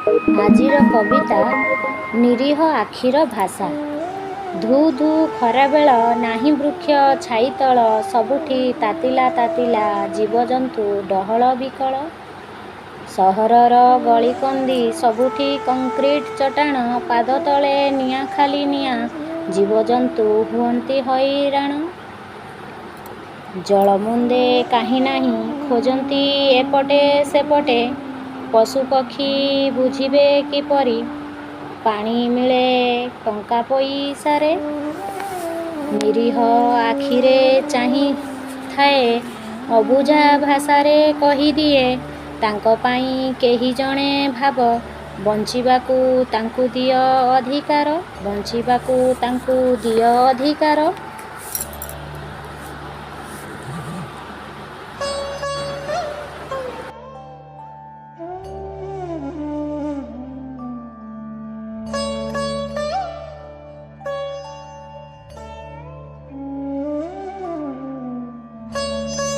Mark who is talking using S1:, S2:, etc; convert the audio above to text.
S1: ଆଜିର କବିତା ନିରୀହ ଆଖିର ଭାଷା। ଧୁ ଧୁ ଖରାବେଳ, ନାହିଁ ବୃକ୍ଷ ଛାଇତଳ, ସବୁଠି ତାତିଲା ତାତିଲା ଜୀବଜନ୍ତୁ ଡହଳ ବିକଳ। ସହରର ଗଳିକନ୍ଦି ସବୁଠି କଂକ୍ରିଟ ଚଟାଣ, ପାଦ ତଳେ ନିଆଁ ଖାଲି ନିଆଁ, ଜୀବଜନ୍ତୁ ହୁଅନ୍ତି ହଇରାଣ। ଜଳ ମୁନ୍ଦେ କାହିଁ ନାହିଁ, ଖୋଜନ୍ତି ଏପଟେ ସେପଟେ, ପଶୁପକ୍ଷୀ ବୁଝିବେ କିପରି, ପାଣି ମିଳେ ଟଙ୍କା ପଇସାରେ। ନିରୀହ ଆଖିରେ ଚାହିଁଥାଏ, ଅବୁଝା ଭାଷାରେ କହିଦିଏ, ତାଙ୍କ ପାଇଁ କେହି ଜଣେ ଭାବ, ବଞ୍ଚିବାକୁ ତାଙ୍କୁ ଦିଅ ଅଧିକାର, ବଞ୍ଚିବାକୁ ତାଙ୍କୁ ଦିଅ ଅଧିକାର।